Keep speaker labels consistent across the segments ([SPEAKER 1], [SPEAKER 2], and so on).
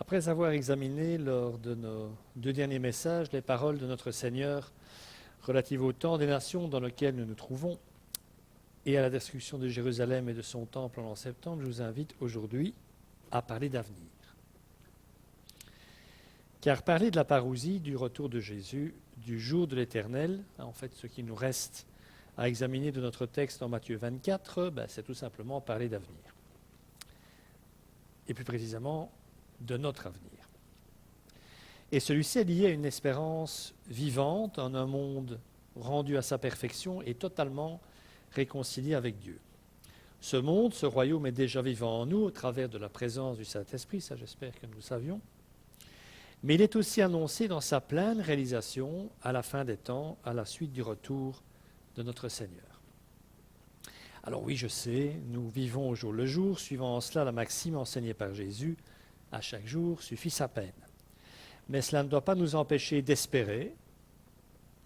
[SPEAKER 1] Après avoir examiné lors de nos deux derniers messages les paroles de notre Seigneur relatives au temps des nations dans lequel nous nous trouvons et à la destruction de Jérusalem et de son temple en l'an 70, je vous invite aujourd'hui à parler d'avenir. Car parler de la parousie, du retour de Jésus, du jour de l'Éternel, en fait ce qui nous reste à examiner de notre texte en Matthieu 24, c'est tout simplement parler d'avenir. Et plus précisément, de notre avenir. Et celui-ci est lié à une espérance vivante en un monde rendu à sa perfection et totalement réconcilié avec Dieu. Ce monde, ce royaume est déjà vivant en nous au travers de la présence du Saint-Esprit, ça j'espère que nous le savions, mais il est aussi annoncé dans sa pleine réalisation à la fin des temps, à la suite du retour de notre Seigneur. Alors oui, je sais, nous vivons au jour le jour, suivant en cela la maxime enseignée par Jésus, à chaque jour suffit sa peine. Mais cela ne doit pas nous empêcher d'espérer,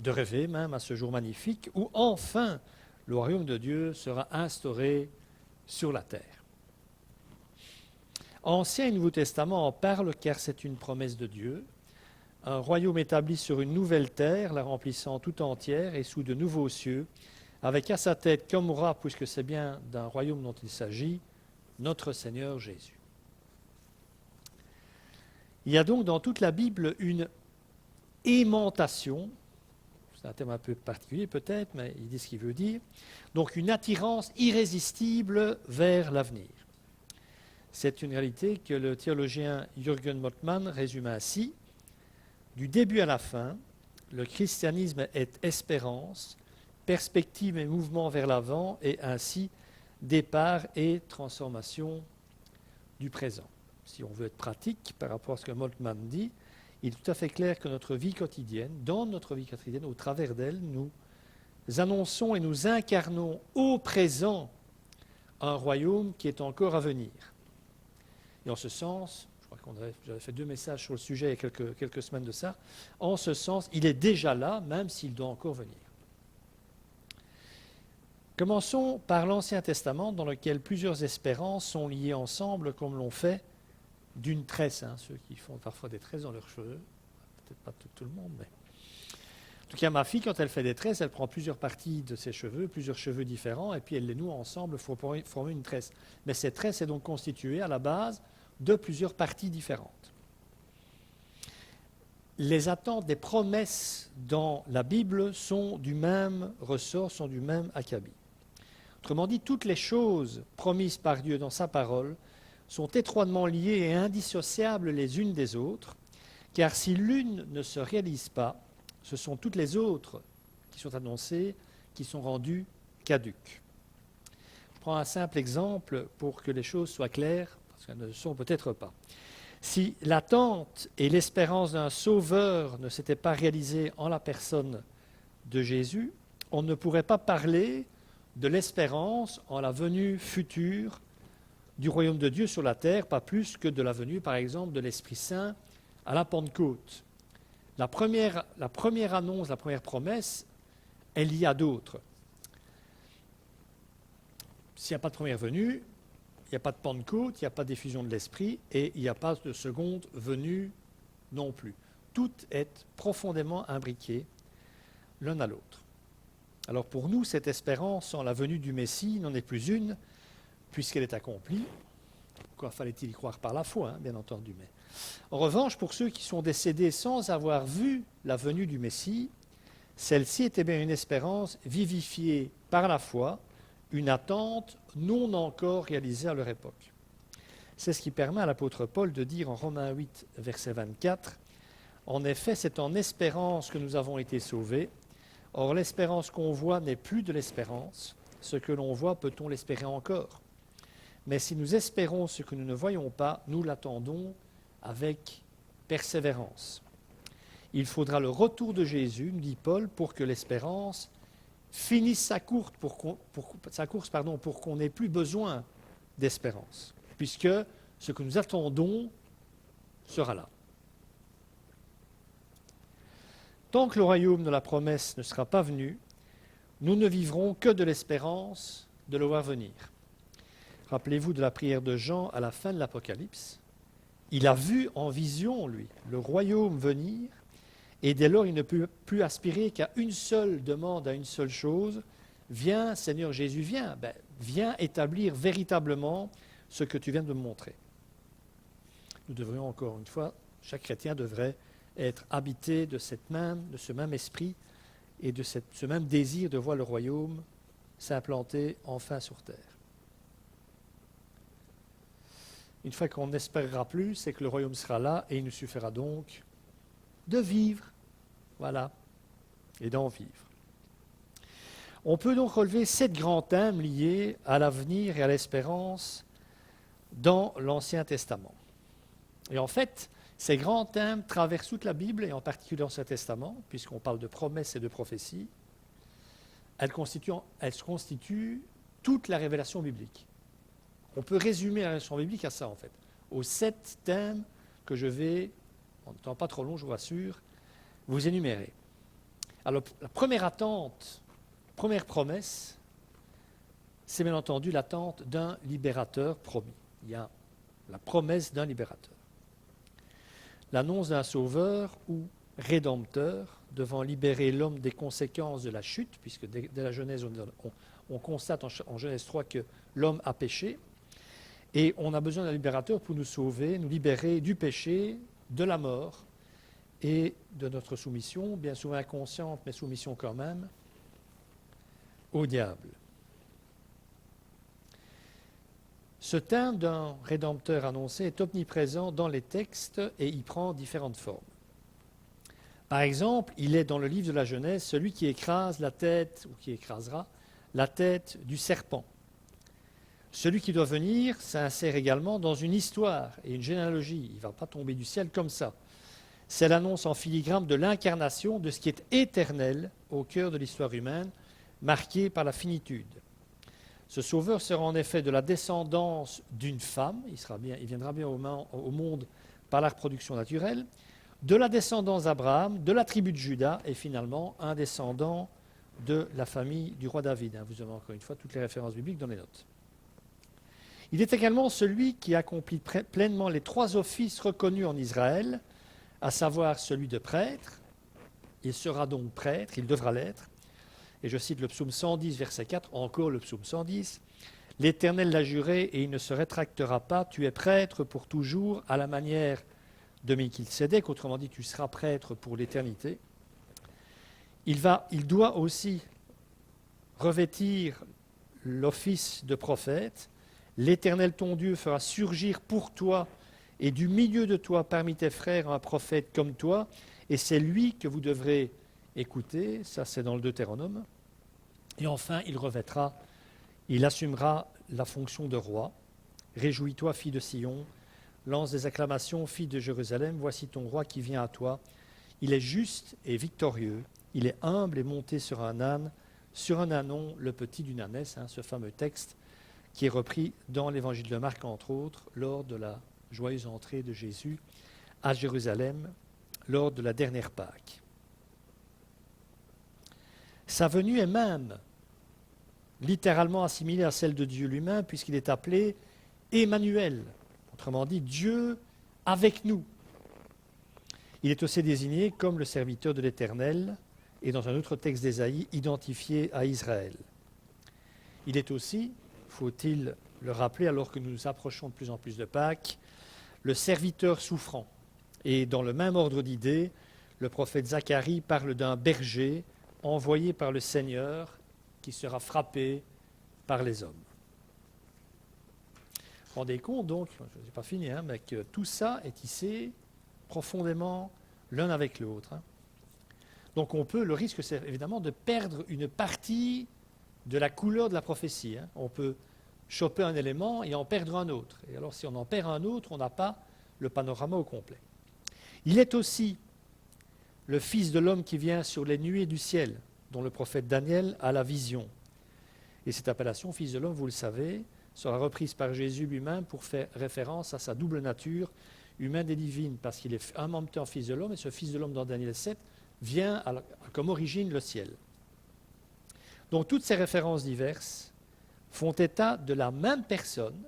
[SPEAKER 1] de rêver même à ce jour magnifique où enfin le royaume de Dieu sera instauré sur la terre. Ancien et Nouveau Testament en parlent car c'est une promesse de Dieu, un royaume établi sur une nouvelle terre, la remplissant tout entière et sous de nouveaux cieux, avec à sa tête comme roi, puisque c'est bien d'un royaume dont il s'agit, notre Seigneur Jésus. Il y a donc dans toute la Bible une aimantation, c'est un terme un peu particulier peut-être, mais il dit ce qu'il veut dire, donc une attirance irrésistible vers l'avenir. C'est une réalité que le théologien Jürgen Moltmann résume ainsi. Du début à la fin, le christianisme est espérance, perspective et mouvement vers l'avant, et ainsi départ et transformation du présent. Si on veut être pratique par rapport à ce que Moltmann dit, il est tout à fait clair que notre vie quotidienne, dans notre vie quotidienne, au travers d'elle, nous annonçons et nous incarnons au présent un royaume qui est encore à venir. Et en ce sens, je crois j'avais fait 2 messages sur le sujet il y a quelques semaines de ça, en ce sens, il est déjà là, même s'il doit encore venir. Commençons par l'Ancien Testament, dans lequel plusieurs espérances sont liées ensemble, comme l'ont fait d'une tresse, ceux qui font parfois des tresses dans leurs cheveux, peut-être pas tout le monde, mais... En tout cas, ma fille, quand elle fait des tresses, elle prend plusieurs parties de ses cheveux, plusieurs cheveux différents, et puis elle les noue ensemble pour former une tresse. Mais cette tresse est donc constituée à la base de plusieurs parties différentes. Les attentes des promesses dans la Bible sont du même ressort, sont du même acabit. Autrement dit, toutes les choses promises par Dieu dans sa parole sont étroitement liées et indissociables les unes des autres, car si l'une ne se réalise pas, ce sont toutes les autres qui sont annoncées, qui sont rendues caduques. Je prends un simple exemple pour que les choses soient claires, parce qu'elles ne le sont peut-être pas. Si l'attente et l'espérance d'un sauveur ne s'étaient pas réalisées en la personne de Jésus, on ne pourrait pas parler de l'espérance en la venue future du royaume de Dieu sur la terre, pas plus que de la venue, par exemple, de l'Esprit Saint à la Pentecôte. La première annonce, la première promesse, est liée à d'autres. S'il n'y a pas de première venue, il n'y a pas de Pentecôte, il n'y a pas d'effusion de l'Esprit et il n'y a pas de seconde venue non plus. Tout est profondément imbriqué l'un à l'autre. Alors pour nous, cette espérance en la venue du Messie n'en est plus une, puisqu'elle est accomplie. Pourquoi fallait-il y croire par la foi, bien entendu. Mais en revanche, pour ceux qui sont décédés sans avoir vu la venue du Messie, celle-ci était bien une espérance vivifiée par la foi, une attente non encore réalisée à leur époque. C'est ce qui permet à l'apôtre Paul de dire en Romains 8, verset 24, « En effet, c'est en espérance que nous avons été sauvés. Or, l'espérance qu'on voit n'est plus de l'espérance. Ce que l'on voit, peut-on l'espérer encore ? Mais si nous espérons ce que nous ne voyons pas, nous l'attendons avec persévérance. Il faudra le retour de Jésus, nous dit Paul, pour que l'espérance finisse sa course, pour qu'on n'ait plus besoin d'espérance, puisque ce que nous attendons sera là. Tant que le royaume de la promesse ne sera pas venu, nous ne vivrons que de l'espérance de le voir venir. Rappelez-vous de la prière de Jean à la fin de l'Apocalypse. Il a vu en vision, lui, le royaume venir, et dès lors, il ne peut plus aspirer qu'à une seule demande, à une seule chose. Viens, Seigneur Jésus, viens. Viens établir véritablement ce que tu viens de me montrer. Nous devrions, encore une fois, chaque chrétien devrait être habité de ce même esprit et de ce même désir de voir le royaume s'implanter enfin sur terre. Une fois qu'on n'espérera plus, c'est que le royaume sera là et il nous suffira donc de vivre, voilà, et d'en vivre. On peut donc relever 7 grands thèmes liés à l'avenir et à l'espérance dans l'Ancien Testament. Et en fait, ces grands thèmes traversent toute la Bible, et en particulier l'Ancien Testament, puisqu'on parle de promesses et de prophéties. Elles constituent toute la révélation biblique. On peut résumer la révélation biblique à ça, en fait, aux 7 thèmes que je vais, en ne temps pas trop long, je vous rassure, vous énumérer. Alors, la première attente, première promesse, c'est bien entendu l'attente d'un libérateur promis. Il y a la promesse d'un libérateur. L'annonce d'un sauveur ou rédempteur devant libérer l'homme des conséquences de la chute, puisque dès la Genèse, on constate en Genèse 3 que l'homme a péché, et on a besoin d'un libérateur pour nous sauver, nous libérer du péché, de la mort et de notre soumission, bien souvent inconsciente, mais soumission quand même, au diable. Ce thème d'un rédempteur annoncé est omniprésent dans les textes et il prend différentes formes. Par exemple, il est dans le livre de la Genèse celui qui écrase la tête, ou qui écrasera, la tête du serpent. Celui qui doit venir s'insère également dans une histoire et une généalogie. Il ne va pas tomber du ciel comme ça. C'est l'annonce en filigrane de l'incarnation de ce qui est éternel au cœur de l'histoire humaine, marquée par la finitude. Ce sauveur sera en effet de la descendance d'une femme, il viendra bien au monde par la reproduction naturelle, de la descendance d'Abraham, de la tribu de Juda, et finalement un descendant de la famille du roi David. Vous avez encore une fois toutes les références bibliques dans les notes. Il est également celui qui accomplit pleinement les 3 offices reconnus en Israël, à savoir celui de prêtre. Il sera donc prêtre, il devra l'être. Et je cite le psaume 110, verset 4, encore le psaume 110. « L'Éternel l'a juré et il ne se rétractera pas. Tu es prêtre pour toujours, à la manière de Melchisédek. » Autrement dit, tu seras prêtre pour l'éternité. Il doit aussi revêtir l'office de prophète. « L'Éternel ton Dieu fera surgir pour toi et du milieu de toi parmi tes frères un prophète comme toi, et c'est lui que vous devrez écouter. » Ça, c'est dans le Deutéronome. Et enfin, il assumera la fonction de roi. « Réjouis-toi, fille de Sion, lance des acclamations, fille de Jérusalem, voici ton roi qui vient à toi. Il est juste et victorieux, il est humble et monté sur un âne, sur un ânon, le petit d'une ânesse », ce fameux texte qui est repris dans l'évangile de Marc, entre autres, lors de la joyeuse entrée de Jésus à Jérusalem, lors de la dernière Pâque. Sa venue est même littéralement assimilée à celle de Dieu lui-même, puisqu'il est appelé Emmanuel, autrement dit Dieu avec nous. Il est aussi désigné comme le serviteur de l'Éternel, et dans un autre texte d'Ésaïe, identifié à Israël. Il est aussi, faut-il le rappeler alors que nous nous approchons de plus en plus de Pâques, le serviteur souffrant. Et dans le même ordre d'idées, le prophète Zacharie parle d'un berger envoyé par le Seigneur qui sera frappé par les hommes. Vous vous rendez compte donc, je n'ai pas fini, mais que tout ça est tissé profondément l'un avec l'autre. Donc le risque c'est évidemment de perdre une partie de la couleur de la prophétie. On peut choper un élément et en perdre un autre. Et alors si on en perd un autre, on n'a pas le panorama au complet. Il est aussi le Fils de l'homme qui vient sur les nuées du ciel, dont le prophète Daniel a la vision. Et cette appellation, Fils de l'homme, vous le savez, sera reprise par Jésus lui-même pour faire référence à sa double nature humaine et divine, parce qu'il est en même temps Fils de l'homme, et ce Fils de l'homme dans Daniel 7 vient comme origine le ciel. Donc toutes ces références diverses font état de la même personne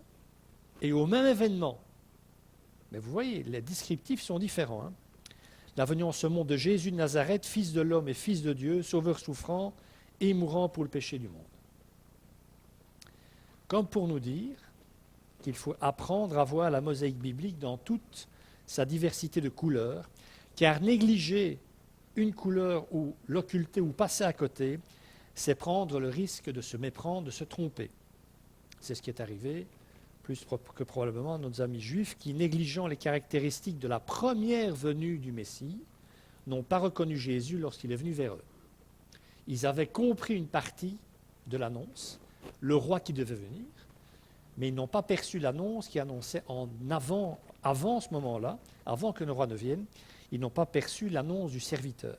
[SPEAKER 1] et au même événement, Mais vous voyez, les descriptifs sont différents. Hein. La venue en ce monde de Jésus de Nazareth, fils de l'homme et fils de Dieu, sauveur souffrant et mourant pour le péché du monde. Comme pour nous dire qu'il faut apprendre à voir la mosaïque biblique dans toute sa diversité de couleurs, car négliger une couleur ou l'occulter ou passer à côté, c'est prendre le risque de se méprendre, de se tromper. C'est ce qui est arrivé plus que probablement à nos amis juifs qui, négligeant les caractéristiques de la première venue du Messie, n'ont pas reconnu Jésus lorsqu'il est venu vers eux. Ils avaient compris une partie de l'annonce, le roi qui devait venir, mais ils n'ont pas perçu l'annonce qui annonçait avant ce moment-là, avant que le roi ne vienne, ils n'ont pas perçu l'annonce du serviteur.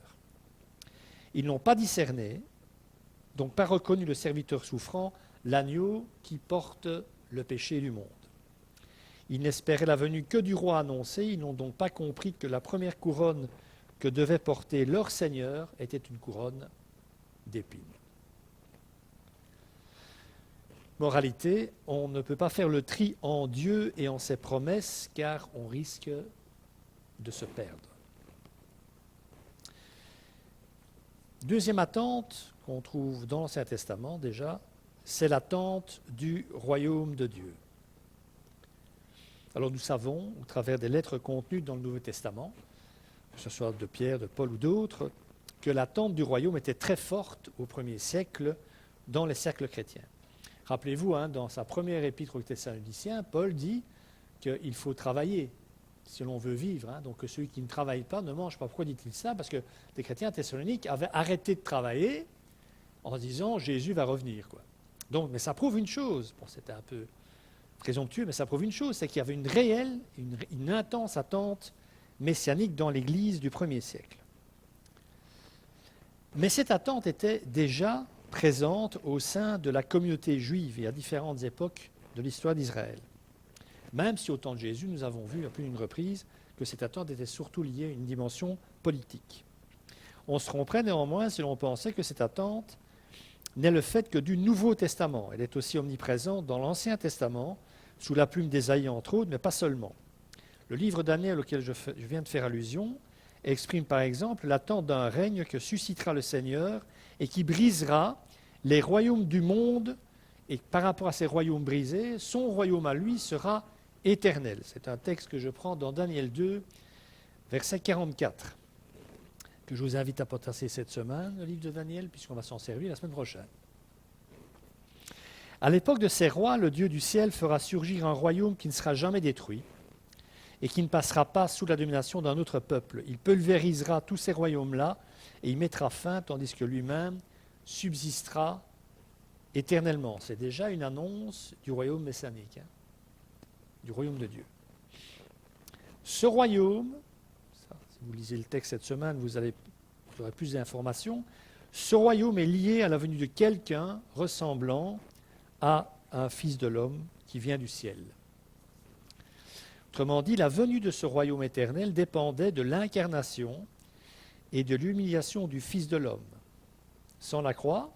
[SPEAKER 1] Ils n'ont pas discerné, donc pas reconnu le serviteur souffrant, l'agneau qui porte le péché du monde. Ils n'espéraient la venue que du roi annoncé, ils n'ont donc pas compris que la première couronne que devait porter leur Seigneur était une couronne d'épines. Moralité, on ne peut pas faire le tri en Dieu et en ses promesses car on risque de se perdre. Deuxième attente qu'on trouve dans l'Ancien Testament déjà, c'est l'attente du royaume de Dieu. Alors nous savons, au travers des lettres contenues dans le Nouveau Testament, que ce soit de Pierre, de Paul ou d'autres, que l'attente du royaume était très forte au premier siècle dans les cercles chrétiens. Rappelez-vous, dans sa première épître aux Thessaloniciens, Paul dit qu'il faut travailler si l'on veut vivre. Donc que celui qui ne travaille pas ne mange pas. Pourquoi dit-il ça? Parce que les chrétiens thessaloniques avaient arrêté de travailler en se disant Jésus va revenir. Donc, mais ça prouve une chose, c'était un peu présomptueux, mais ça prouve une chose, c'est qu'il y avait une réelle, une intense attente messianique dans l'Église du premier siècle. Mais cette attente était déjà présente au sein de la communauté juive et à différentes époques de l'histoire d'Israël. Même si au temps de Jésus, nous avons vu à plus d'une reprise que cette attente était surtout liée à une dimension politique. On se tromperait néanmoins si l'on pensait que cette attente n'est le fait que du Nouveau Testament. Elle est aussi omniprésente dans l'Ancien Testament, sous la plume d'Ésaïe entre autres, mais pas seulement. Le livre Daniel auquel je viens de faire allusion exprime par exemple l'attente d'un règne que suscitera le Seigneur et qui brisera les royaumes du monde, et par rapport à ces royaumes brisés, son royaume à lui sera éternel. C'est un texte que je prends dans Daniel 2, verset 44, que je vous invite à potasser cette semaine, le livre de Daniel, puisqu'on va s'en servir la semaine prochaine. À l'époque de ces rois, le Dieu du ciel fera surgir un royaume qui ne sera jamais détruit et qui ne passera pas sous la domination d'un autre peuple. Il pulvérisera tous ces royaumes-là et y mettra fin, tandis que lui-même subsistera éternellement. C'est déjà une annonce du royaume messianique, du royaume de Dieu. Ce royaume, si vous lisez le texte cette semaine, vous aurez plus d'informations. Ce royaume est lié à la venue de quelqu'un ressemblant à un fils de l'homme qui vient du ciel. Autrement dit, la venue de ce royaume éternel dépendait de l'incarnation et de l'humiliation du Fils de l'homme. Sans la croix,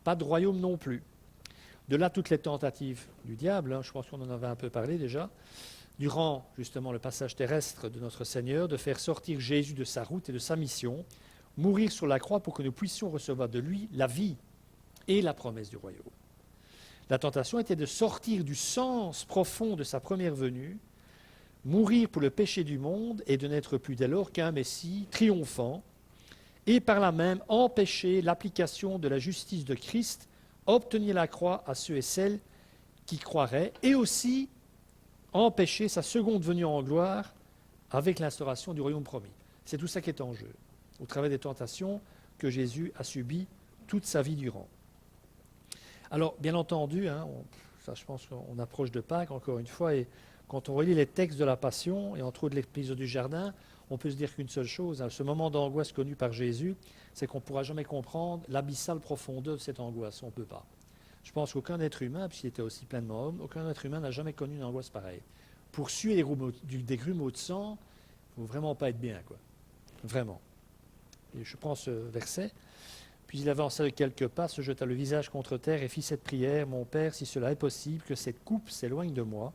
[SPEAKER 1] pas de royaume non plus. De là toutes les tentatives du diable, je pense qu'on en avait un peu parlé déjà, durant justement le passage terrestre de notre Seigneur, de faire sortir Jésus de sa route et de sa mission, mourir sur la croix pour que nous puissions recevoir de lui la vie et la promesse du royaume. La tentation était de sortir du sens profond de sa première venue, mourir pour le péché du monde et de n'être plus dès lors qu'un Messie triomphant, et par là même empêcher l'application de la justice de Christ, obtenir la croix à ceux et celles qui croiraient, et aussi empêcher sa seconde venue en gloire avec l'instauration du royaume promis. C'est tout ça qui est en jeu, au travers des tentations que Jésus a subies toute sa vie durant. Alors, bien entendu, je pense qu'on approche de Pâques, encore une fois, et quand on relit les textes de la Passion, et entre autres l'épisode du Jardin, on peut se dire qu'une seule chose, ce moment d'angoisse connu par Jésus, c'est qu'on ne pourra jamais comprendre l'abyssale profondeur de cette angoisse. On ne peut pas. Je pense qu'aucun être humain, puisqu'il était aussi pleinement homme, aucun être humain n'a jamais connu une angoisse pareille. Pour suer des grumeaux de sang, il ne faut vraiment pas être bien, Vraiment. Et je prends ce verset. Puis il avança de quelques pas, se jeta le visage contre terre et fit cette prière. Mon Père, si cela est possible, que cette coupe s'éloigne de moi.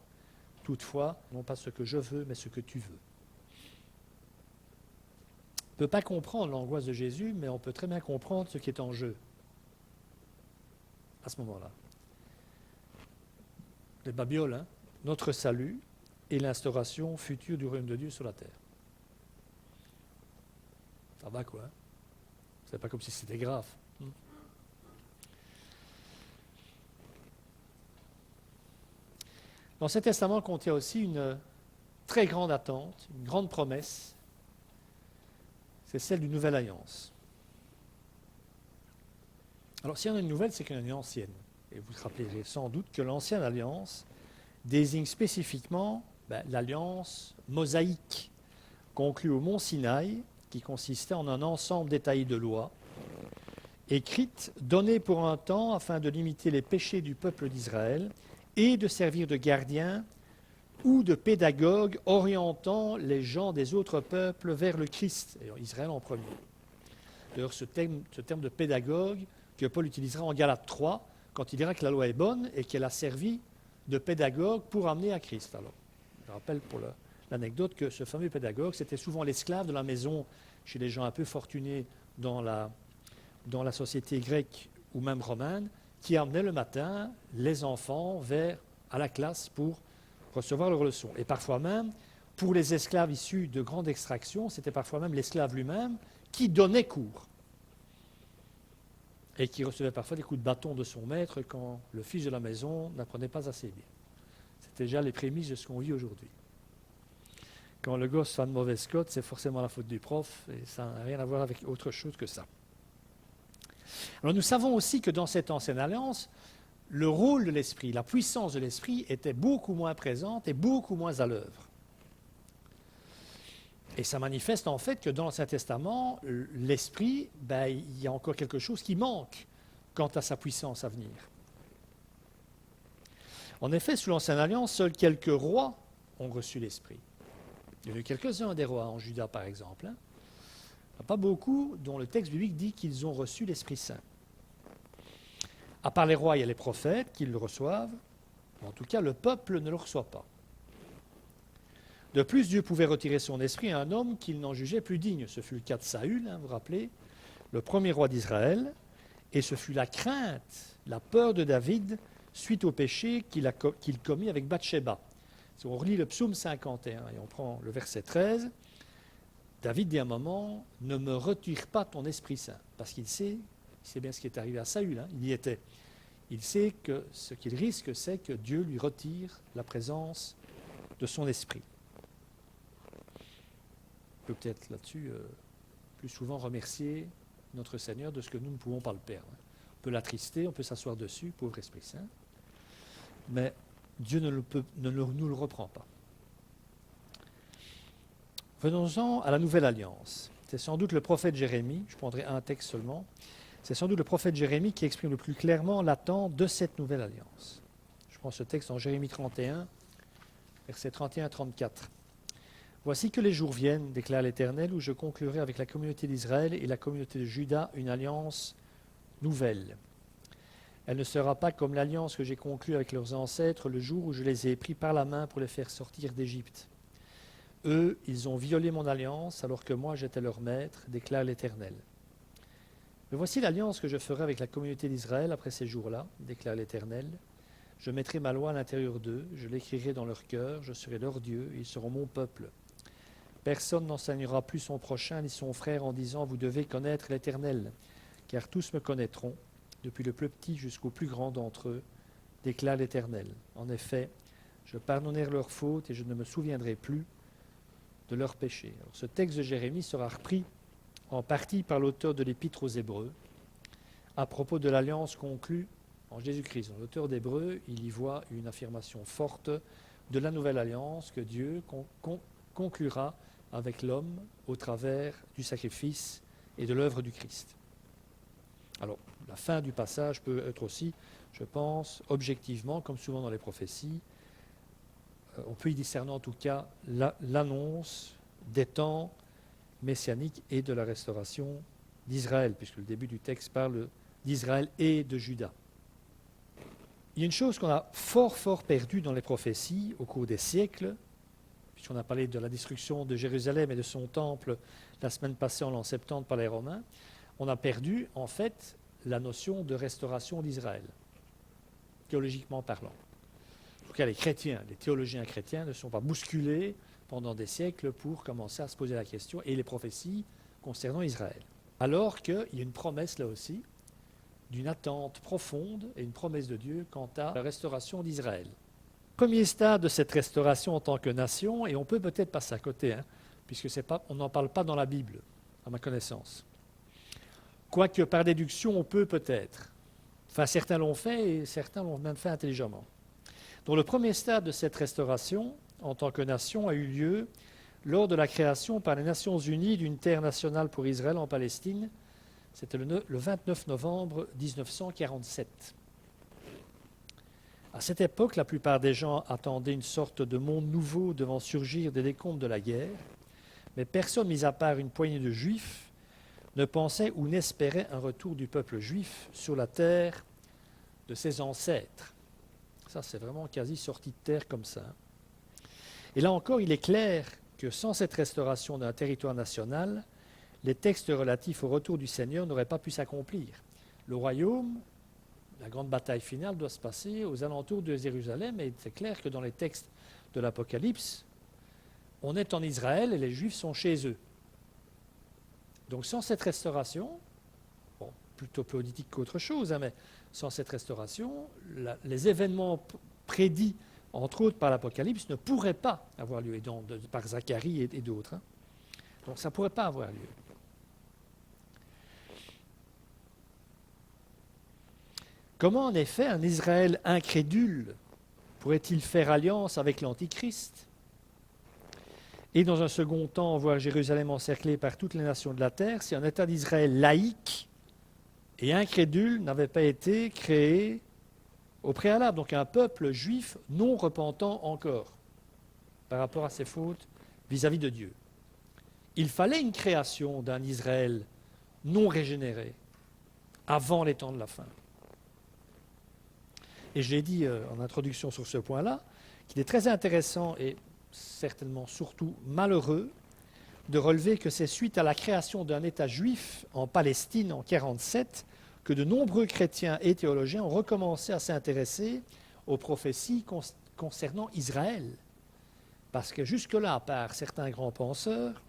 [SPEAKER 1] toutefois, non pas ce que je veux, mais ce que tu veux. On ne peut pas comprendre l'angoisse de Jésus, mais on peut très bien comprendre ce qui est en jeu à ce moment-là. Les babioles, hein, notre salut et l'instauration future du royaume de Dieu sur la terre. Ça va quoi, hein? C'est pas comme si c'était grave. L'Ancien Testament contient aussi une très grande attente, une grande promesse. C'est celle d'une nouvelle alliance. Alors, s'il y en a une nouvelle, c'est qu'il y en a une ancienne. Et vous vous rappellerez sans doute que l'ancienne alliance désigne spécifiquement l'alliance mosaïque conclue au mont Sinaï, qui consistait en un ensemble détaillé de lois, écrites, données pour un temps afin de limiter les péchés du peuple d'Israël et de servir de gardien ou de pédagogue orientant les gens des autres peuples vers le Christ, et Israël en premier. D'ailleurs, ce terme de pédagogue que Paul utilisera en Galates 3, quand il dira que la loi est bonne et qu'elle a servi de pédagogue pour amener à Christ. Alors, je rappelle pour l'anecdote que ce fameux pédagogue, c'était souvent l'esclave de la maison chez les gens un peu fortunés dans la société grecque ou même romane, qui amenait le matin les enfants à la classe pour recevoir leurs leçons. Et parfois même, pour les esclaves issus de grandes extractions, c'était parfois même l'esclave lui-même qui donnait cours et qui recevait parfois des coups de bâton de son maître quand le fils de la maison n'apprenait pas assez bien. C'était déjà les prémices de ce qu'on vit aujourd'hui. Quand le gosse fait une mauvaise cote, c'est forcément la faute du prof, et ça n'a rien à voir avec autre chose que ça. Alors nous savons aussi que dans cette ancienne alliance, le rôle de l'esprit, la puissance de l'esprit était beaucoup moins présente et beaucoup moins à l'œuvre. Et ça manifeste en fait que dans l'Ancien Testament, l'esprit, il y a encore quelque chose qui manque quant à sa puissance à venir. En effet, sous l'Ancienne Alliance, seuls quelques rois ont reçu l'esprit. Il y en a eu quelques-uns des rois, en Juda par exemple. Il n'y en a pas beaucoup dont le texte biblique dit qu'ils ont reçu l'Esprit Saint. À part les rois, il y a les prophètes qui le reçoivent. En tout cas, le peuple ne le reçoit pas. De plus, Dieu pouvait retirer son esprit à un homme qu'il n'en jugeait plus digne. Ce fut le cas de Saül, vous vous rappelez, le premier roi d'Israël. Et ce fut la crainte, la peur de David suite au péché qu'il commit avec Bathsheba. Si on relit le psaume 51 et on prend le verset 13, David dit à un moment, « Ne me retire pas ton Esprit Saint », parce qu'il sait bien ce qui est arrivé à Saül, il y était. Il sait que ce qu'il risque, c'est que Dieu lui retire la présence de son esprit. On peut peut-être là-dessus plus souvent remercier notre Seigneur de ce que nous ne pouvons pas le perdre. On peut l'attrister, on peut s'asseoir dessus, pauvre Esprit Saint, mais Dieu ne nous le reprend pas. Venons-en à la nouvelle alliance. C'est sans doute le prophète Jérémie, je prendrai un texte seulement, c'est sans doute le prophète Jérémie qui exprime le plus clairement l'attente de cette nouvelle alliance. Je prends ce texte en Jérémie 31, versets 31 à 34. « Voici que les jours viennent, déclare l'Éternel, où je conclurai avec la communauté d'Israël et la communauté de Juda une alliance nouvelle. Elle ne sera pas comme l'alliance que j'ai conclue avec leurs ancêtres le jour où je les ai pris par la main pour les faire sortir d'Égypte. Eux, ils ont violé mon alliance alors que moi j'étais leur maître, déclare l'Éternel. Mais voici l'alliance que je ferai avec la communauté d'Israël après ces jours-là, déclare l'Éternel. Je mettrai ma loi à l'intérieur d'eux, je l'écrirai dans leur cœur, je serai leur Dieu, et ils seront mon peuple. Personne n'enseignera plus son prochain ni son frère en disant « Vous devez connaître l'Éternel », car tous me connaîtront, depuis le plus petit jusqu'au plus grand d'entre eux, déclare l'Éternel. En effet, je pardonnerai leurs fautes et je ne me souviendrai plus de leurs péchés. Alors, ce texte de Jérémie sera repris en partie par l'auteur de l'Épître aux Hébreux à propos de l'alliance conclue en Jésus-Christ. L'auteur d'Hébreux, il y voit une affirmation forte de la nouvelle alliance que Dieu conclura avec l'homme au travers du sacrifice et de l'œuvre du Christ. Alors, la fin du passage peut être aussi, je pense, objectivement, comme souvent dans les prophéties, on peut y discerner en tout cas l'annonce des temps messianiques et de la restauration d'Israël, puisque le début du texte parle d'Israël et de Juda. Il y a une chose qu'on a fort perdue dans les prophéties au cours des siècles, puisqu'on a parlé de la destruction de Jérusalem et de son temple la semaine passée en l'an 70 par les Romains. On a perdu, en fait, la notion de restauration d'Israël, théologiquement parlant. En tout cas, les chrétiens, les théologiens chrétiens ne sont pas bousculés pendant des siècles pour commencer à se poser la question, et les prophéties concernant Israël. Alors qu'il y a une promesse là aussi, d'une attente profonde et une promesse de Dieu quant à la restauration d'Israël. Premier stade de cette restauration en tant que nation, et on peut peut-être passer à côté, puisque on n'en parle pas dans la Bible, à ma connaissance. Quoique par déduction, on peut peut-être. Enfin, certains l'ont fait et certains l'ont même fait intelligemment. Donc le premier stade de cette restauration en tant que nation a eu lieu lors de la création par les Nations Unies d'une terre nationale pour Israël en Palestine. C'était le 29 novembre 1947. À cette époque, la plupart des gens attendaient une sorte de monde nouveau devant surgir des décombres de la guerre, mais personne, mis à part une poignée de juifs, ne pensait ou n'espérait un retour du peuple juif sur la terre de ses ancêtres. Ça, c'est vraiment quasi sorti de terre comme ça. Et là encore, il est clair que sans cette restauration d'un territoire national, les textes relatifs au retour du Seigneur n'auraient pas pu s'accomplir. Le royaume, la grande bataille finale doit se passer aux alentours de Jérusalem, et c'est clair que dans les textes de l'Apocalypse, on est en Israël et les Juifs sont chez eux. Donc sans cette restauration, bon, plutôt politique qu'autre chose, mais sans cette restauration, les événements prédits, entre autres par l'Apocalypse, ne pourraient pas avoir lieu, et donc, par Zacharie et d'autres. Donc ça ne pourrait pas avoir lieu. Comment en effet un Israël incrédule pourrait-il faire alliance avec l'Antichrist et dans un second temps voir Jérusalem encerclée par toutes les nations de la terre si un État d'Israël laïque et incrédule n'avait pas été créé au préalable, donc un peuple juif non repentant encore par rapport à ses fautes vis-à-vis de Dieu. Il fallait une création d'un Israël non régénéré avant les temps de la fin. Et je l'ai dit en introduction sur ce point-là, qu'il est très intéressant et certainement surtout malheureux de relever que c'est suite à la création d'un État juif en Palestine en 1947 que de nombreux chrétiens et théologiens ont recommencé à s'intéresser aux prophéties concernant Israël. Parce que jusque-là, à part certains grands penseurs,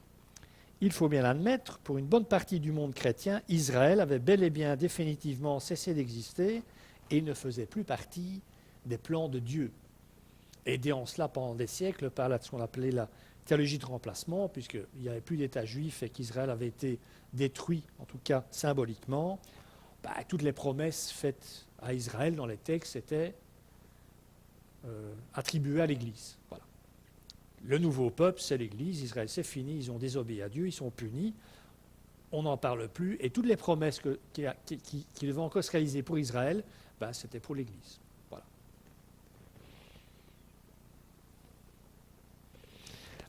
[SPEAKER 1] il faut bien l'admettre, pour une bonne partie du monde chrétien, Israël avait bel et bien définitivement cessé d'exister et ne faisait plus partie des plans de Dieu. Aidé en cela pendant des siècles par ce qu'on appelait la théologie de remplacement, puisqu'il n'y avait plus d'État juif et qu'Israël avait été détruit, en tout cas symboliquement, toutes les promesses faites à Israël dans les textes étaient attribuées à l'Église. Voilà. Le nouveau peuple, c'est l'Église, Israël, c'est fini, ils ont désobéi à Dieu, ils sont punis, on n'en parle plus, et toutes les promesses qui devaient encore se réaliser pour Israël, c'était pour l'Église. Voilà.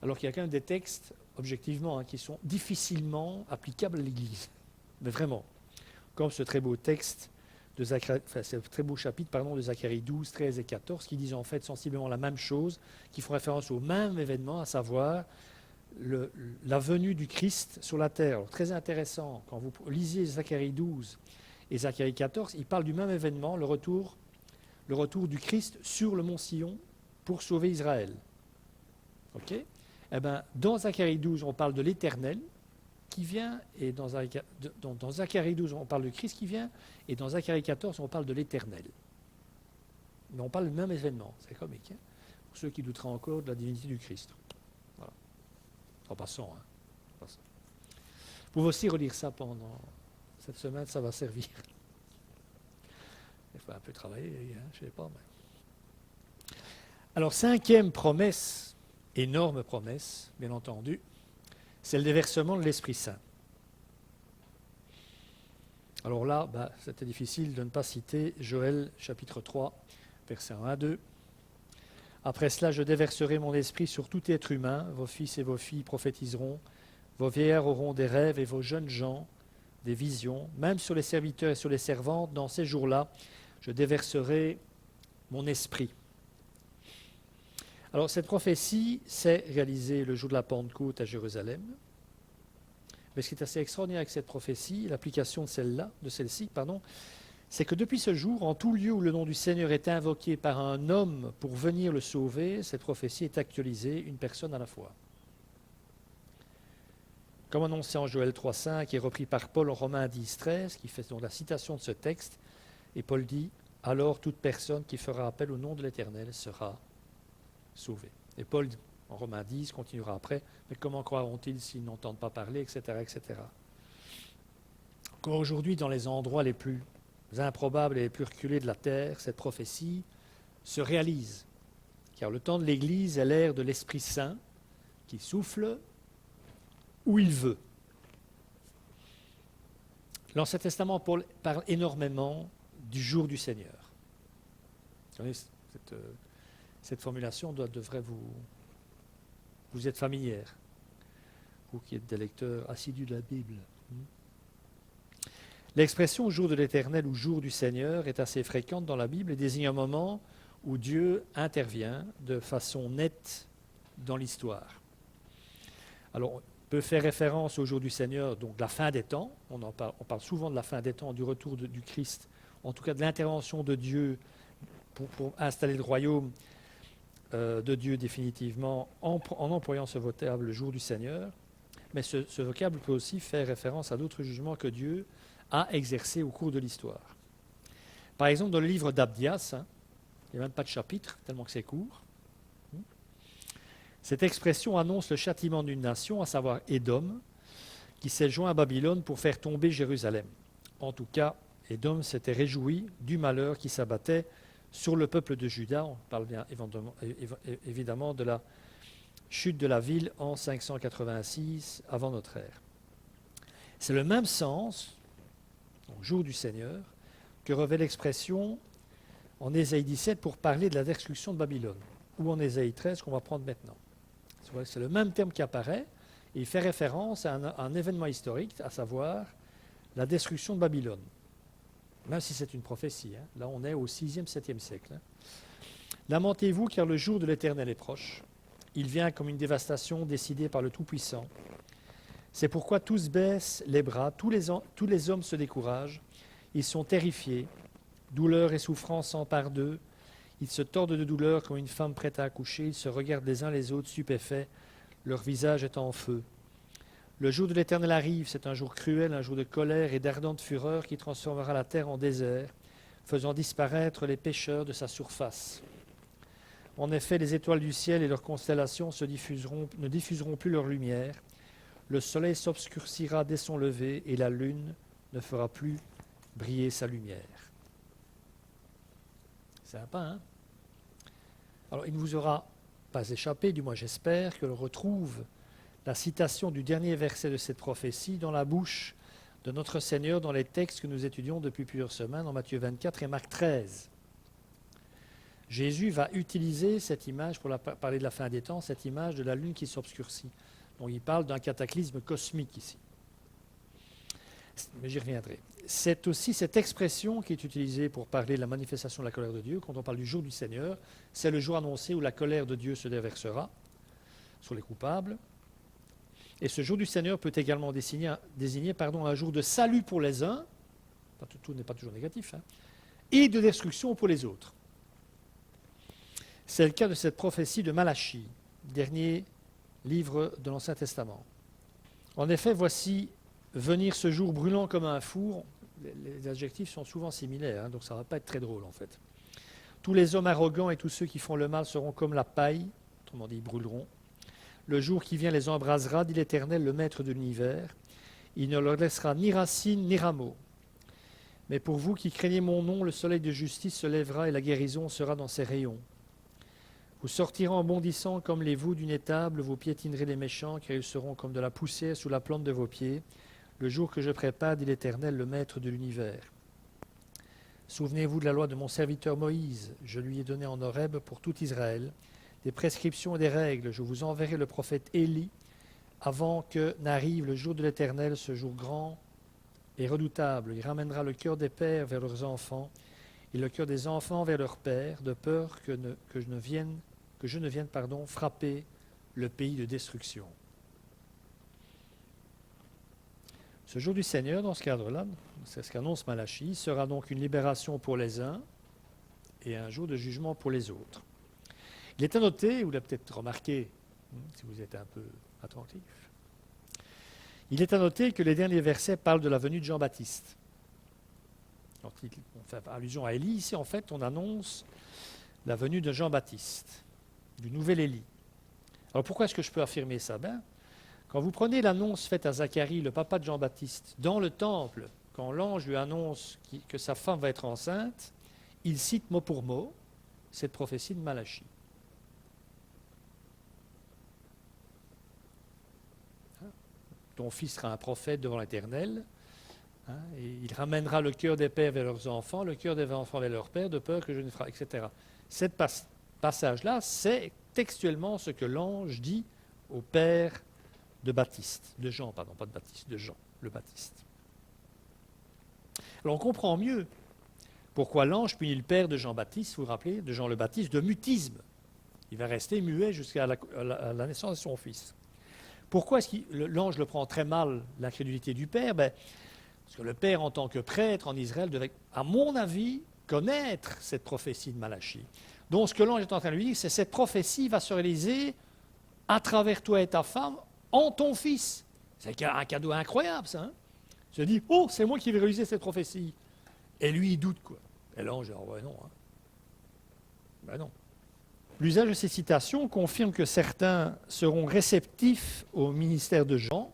[SPEAKER 1] Alors qu'il y a quand même des textes, objectivement, qui sont difficilement applicables à l'Église. Mais vraiment. Comme ce très beau texte, ce très beau chapitre de Zacharie 12, 13 et 14, qui disent en fait sensiblement la même chose, qui font référence au même événement, à savoir la venue du Christ sur la terre. Alors, très intéressant, quand vous lisiez Zacharie 12 et Zacharie 14, ils parlent du même événement, le retour du Christ sur le mont Sion pour sauver Israël. Ok ? Dans Zacharie 12, on parle de l'Éternel qui vient, et dans Zacharie 12, on parle de Christ qui vient, et dans Zacharie 14, on parle de l'Éternel. Mais on parle du même événement, c'est comique, pour ceux qui douteraient encore de la divinité du Christ. Voilà. En passant, Vous pouvez aussi relire ça pendant cette semaine, ça va servir. Il faut un peu travailler, je ne sais pas. Mais... Alors, cinquième promesse, énorme promesse, bien entendu, c'est le déversement de l'Esprit Saint. Alors là, c'était difficile de ne pas citer Joël chapitre 3, versets 1 à 2. Après cela, je déverserai mon esprit sur tout être humain, vos fils et vos filles prophétiseront, vos vieillards auront des rêves et vos jeunes gens des visions, même sur les serviteurs et sur les servantes, dans ces jours-là, je déverserai mon esprit. Alors cette prophétie s'est réalisée le jour de la Pentecôte à Jérusalem. Mais ce qui est assez extraordinaire avec cette prophétie, l'application de celle-ci, c'est que depuis ce jour, en tout lieu où le nom du Seigneur est invoqué par un homme pour venir le sauver, cette prophétie est actualisée, une personne à la fois. Comme annoncé en Joël 3,5 et repris par Paul en Romains 10,13, qui fait donc la citation de ce texte, et Paul dit « Alors toute personne qui fera appel au nom de l'Éternel sera sauvée ». Et Paul, en Romains 10, continuera après « Mais comment croiront-ils s'ils n'entendent pas parler ?» etc. etc. Encore aujourd'hui, dans les endroits les plus improbables et les plus reculés de la terre, cette prophétie se réalise. Car le temps de l'Église est l'ère de l'Esprit Saint qui souffle où il veut. L'Ancien Testament, Paul parle énormément du jour du Seigneur. Vous voyez, cette formulation devrait vous être familière, vous qui êtes des lecteurs assidus de la Bible. L'expression jour de l'Éternel ou jour du Seigneur est assez fréquente dans la Bible et désigne un moment où Dieu intervient de façon nette dans l'histoire. Alors, on peut faire référence au jour du Seigneur, donc la fin des temps. On parle souvent de la fin des temps, du retour du Christ, en tout cas de l'intervention de Dieu pour installer le royaume de Dieu définitivement en employant ce vocable, le jour du Seigneur. Mais ce vocable peut aussi faire référence à d'autres jugements que Dieu a exercés au cours de l'histoire. Par exemple, dans le livre d'Abdias, il n'y a même pas de chapitre, tellement que c'est court. Cette expression annonce le châtiment d'une nation, à savoir Édom, qui s'est joint à Babylone pour faire tomber Jérusalem. En tout cas, Édom s'était réjoui du malheur qui s'abattait sur le peuple de Juda. On parle bien évidemment de la chute de la ville en 586 avant notre ère. C'est le même sens, au jour du Seigneur, que revêt l'expression en Ésaïe 17 pour parler de la destruction de Babylone, ou en Ésaïe 13 qu'on va prendre maintenant. C'est le même terme qui apparaît, et il fait référence à un événement historique, à savoir la destruction de Babylone. Même si c'est une prophétie, là on est au 6e, 7e siècle. Lamentez-vous car le jour de l'Éternel est proche. Il vient comme une dévastation décidée par le Tout-Puissant. C'est pourquoi tous baissent les bras, tous les hommes se découragent, ils sont terrifiés, douleur et souffrance s'emparent d'eux, ils se tordent de douleur comme une femme prête à accoucher, ils se regardent les uns les autres stupéfaits, leur visage est en feu. Le jour de l'Éternel arrive, c'est un jour cruel, un jour de colère et d'ardente fureur qui transformera la terre en désert, faisant disparaître les pécheurs de sa surface. En effet, les étoiles du ciel et leurs constellations ne diffuseront plus leur lumière, le soleil s'obscurcira dès son lever et la lune ne fera plus briller sa lumière. C'est sympa, hein? Alors, il ne vous aura pas échappé, du moins j'espère, que l'on retrouve la citation du dernier verset de cette prophétie dans la bouche de notre Seigneur dans les textes que nous étudions depuis plusieurs semaines en Matthieu 24 et Marc 13. Jésus va utiliser cette image pour parler de la fin des temps, cette image de la lune qui s'obscurcit. Donc il parle d'un cataclysme cosmique ici. Mais j'y reviendrai. C'est aussi cette expression qui est utilisée pour parler de la manifestation de la colère de Dieu. Quand on parle du jour du Seigneur, c'est le jour annoncé où la colère de Dieu se déversera sur les coupables. Et ce jour du Seigneur peut également désigner un jour de salut pour les uns, tout n'est pas toujours négatif, et de destruction pour les autres. C'est le cas de cette prophétie de Malachie, dernier livre de l'Ancien Testament. En effet, voici venir ce jour brûlant comme un four. Les adjectifs sont souvent similaires, donc ça ne va pas être très drôle en fait. Tous les hommes arrogants et tous ceux qui font le mal seront comme la paille, autrement dit, ils brûleront. Le jour qui vient les embrasera, dit l'Éternel, le Maître de l'univers. Il ne leur laissera ni racines ni rameaux. Mais pour vous qui craignez mon nom, le soleil de justice se lèvera et la guérison sera dans ses rayons. Vous sortirez en bondissant comme les veaux d'une étable, vous piétinerez les méchants, car ils seront comme de la poussière sous la plante de vos pieds, le jour que je prépare, dit l'Éternel, le Maître de l'univers. Souvenez-vous de la loi de mon serviteur Moïse, je lui ai donné en Horeb pour tout Israël, des prescriptions et des règles. Je vous enverrai le prophète Élie avant que n'arrive le jour de l'Éternel, ce jour grand et redoutable. Il ramènera le cœur des pères vers leurs enfants et le cœur des enfants vers leur père, de peur que je ne vienne frapper le pays de destruction. Ce jour du Seigneur, dans ce cadre-là, c'est ce qu'annonce Malachie, sera donc une libération pour les uns et un jour de jugement pour les autres. Il est à noter, vous l'avez peut-être remarqué, si vous êtes un peu attentif, il est à noter que les derniers versets parlent de la venue de Jean-Baptiste. On fait allusion à Élie, ici en fait on annonce la venue de Jean-Baptiste, du nouvel Élie. Alors pourquoi est-ce que je peux affirmer ça? Quand vous prenez l'annonce faite à Zacharie, le papa de Jean-Baptiste, dans le temple, quand l'ange lui annonce que sa femme va être enceinte, il cite mot pour mot cette prophétie de Malachie. Ton fils sera un prophète devant l'Éternel, et il ramènera le cœur des pères vers leurs enfants, le cœur des enfants vers leurs pères, de peur que je ne fasse, etc. Ce passage-là, c'est textuellement ce que l'ange dit au père de Baptiste, de Jean, pardon, pas de Baptiste, de Jean, le Baptiste. Alors on comprend mieux pourquoi l'ange punit le père de Jean-Baptiste, vous vous rappelez, de Jean le Baptiste, de mutisme. Il va rester muet jusqu'à la naissance de son fils. Pourquoi est-ce que l'ange le prend très mal, l'incrédulité du père? Parce que le père, en tant que prêtre en Israël, devait, à mon avis, connaître cette prophétie de Malachie. Donc ce que l'ange est en train de lui dire, c'est que cette prophétie va se réaliser à travers toi et ta femme, en ton fils. C'est un cadeau incroyable, ça. Il se dit, oh, c'est moi qui vais réaliser cette prophétie. Et lui, il doute, quoi. Et l'ange dit, ouais, non. Non. L'usage de ces citations confirme que certains seront réceptifs au ministère de Jean,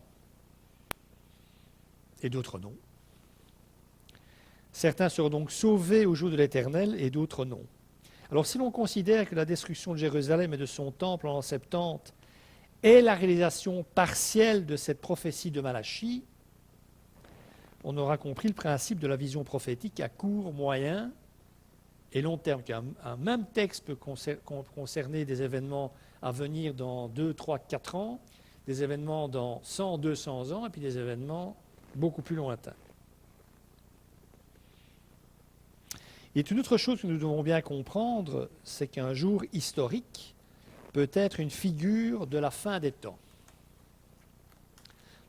[SPEAKER 1] et d'autres non. Certains seront donc sauvés au jour de l'Éternel, et d'autres non. Alors, si l'on considère que la destruction de Jérusalem et de son temple en l'an 70 est la réalisation partielle de cette prophétie de Malachie, on aura compris le principe de la vision prophétique à court, moyen et long terme. Un même texte peut concerner des événements à venir dans 2, 3, 4 ans, des événements dans 100, 200 ans, et puis des événements beaucoup plus lointains. Et une autre chose que nous devons bien comprendre, c'est qu'un jour historique peut être une figure de la fin des temps.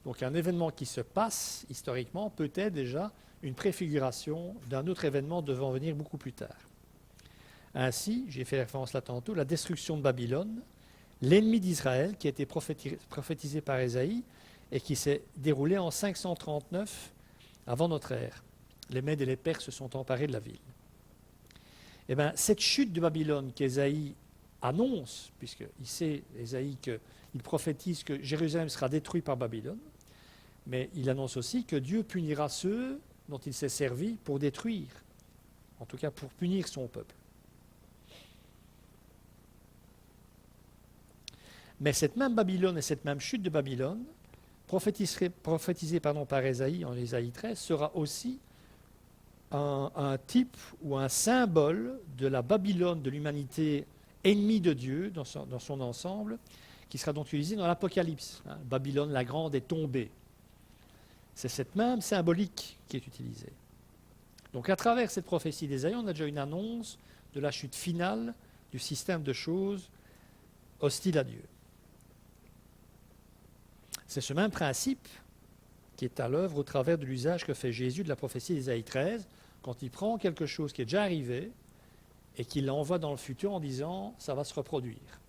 [SPEAKER 1] Donc un événement qui se passe historiquement peut être déjà une préfiguration d'un autre événement devant venir beaucoup plus tard. Ainsi, j'ai fait référence là tantôt, la destruction de Babylone, l'ennemi d'Israël qui a été prophétisé par Ésaïe et qui s'est déroulé en 539 avant notre ère. Les Mèdes et les Perses se sont emparés de la ville. Eh bien, cette chute de Babylone qu'Ésaïe annonce, puisqu'il sait, Ésaïe, qu'il prophétise que Jérusalem sera détruit par Babylone, mais il annonce aussi que Dieu punira ceux dont il s'est servi pour détruire, en tout cas pour punir son peuple. Mais cette même Babylone et cette même chute de Babylone, prophétisée par Ésaïe en Ésaïe 13, sera aussi un type ou un symbole de la Babylone de l'humanité ennemie de Dieu dans son ensemble, qui sera donc utilisé dans l'Apocalypse. Babylone la grande est tombée. C'est cette même symbolique qui est utilisée. Donc à travers cette prophétie d'Ésaïe, on a déjà une annonce de la chute finale du système de choses hostiles à Dieu. C'est ce même principe qui est à l'œuvre au travers de l'usage que fait Jésus de la prophétie d'Ésaïe 13, quand il prend quelque chose qui est déjà arrivé et qu'il l'envoie dans le futur en disant « ça va se reproduire ».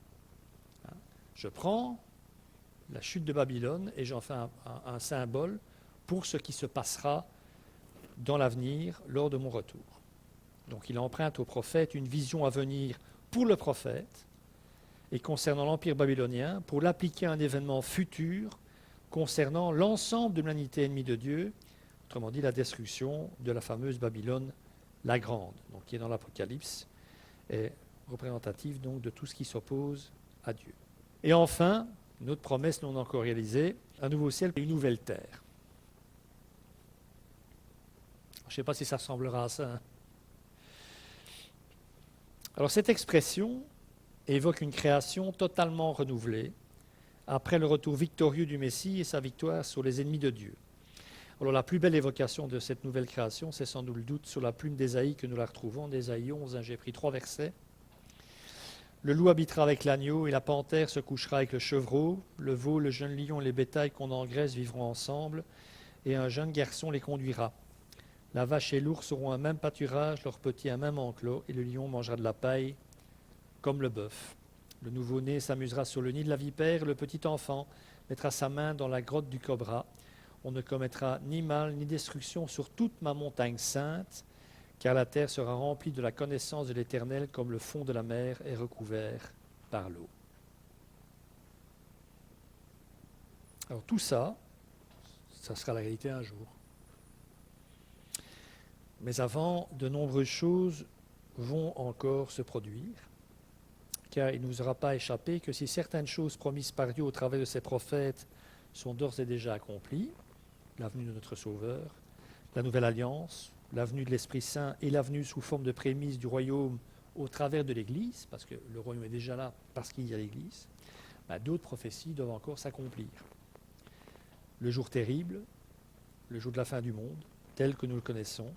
[SPEAKER 1] Je prends la chute de Babylone et j'en fais un symbole pour ce qui se passera dans l'avenir lors de mon retour. Donc il emprunte au prophète une vision à venir pour le prophète et concernant l'Empire babylonien pour l'appliquer à un événement futur concernant l'ensemble de l'humanité ennemie de Dieu, autrement dit la destruction de la fameuse Babylone la Grande, donc qui est dans l'Apocalypse, est représentative donc de tout ce qui s'oppose à Dieu. Et enfin, une autre promesse non encore réalisée, un nouveau ciel et une nouvelle terre. Je ne sais pas si ça ressemblera à ça. Alors cette expression évoque une création totalement renouvelée après le retour victorieux du Messie et sa victoire sur les ennemis de Dieu. Alors la plus belle évocation de cette nouvelle création, c'est sans nul doute sur la plume d'Ésaïe que nous la retrouvons, d'Ésaïe 11, hein, j'ai pris 3 versets. Le loup habitera avec l'agneau et la panthère se couchera avec le chevreau, le veau, le jeune lion et les bétails qu'on engraisse vivront ensemble, et un jeune garçon les conduira. La vache et l'ours auront un même pâturage, leurs petits un même enclos, et le lion mangera de la paille comme le bœuf. Le nouveau-né s'amusera sur le nid de la vipère, le petit enfant mettra sa main dans la grotte du cobra. On ne commettra ni mal ni destruction sur toute ma montagne sainte, car la terre sera remplie de la connaissance de l'Éternel comme le fond de la mer est recouvert par l'eau. Alors tout ça, ça sera la réalité un jour. Mais avant, de nombreuses choses vont encore se produire, car il ne nous aura pas échappé que si certaines choses promises par Dieu au travers de ses prophètes sont d'ores et déjà accomplies, la venue de notre Sauveur, la nouvelle alliance, la venue de l'Esprit Saint et la venue sous forme de prémisse du royaume au travers de l'Église, parce que le royaume est déjà là parce qu'il y a l'Église, d'autres prophéties doivent encore s'accomplir. Le jour terrible, le jour de la fin du monde, tel que nous le connaissons,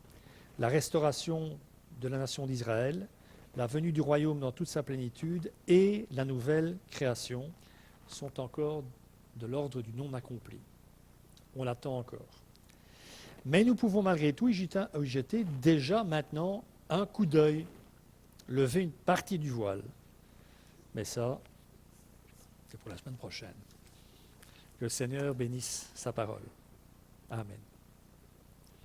[SPEAKER 1] la restauration de la nation d'Israël, la venue du royaume dans toute sa plénitude et la nouvelle création sont encore de l'ordre du non accompli. On l'attend encore. Mais nous pouvons malgré tout y jeter déjà maintenant un coup d'œil, lever une partie du voile. Mais ça, c'est pour la semaine prochaine. Que le Seigneur bénisse sa parole. Amen.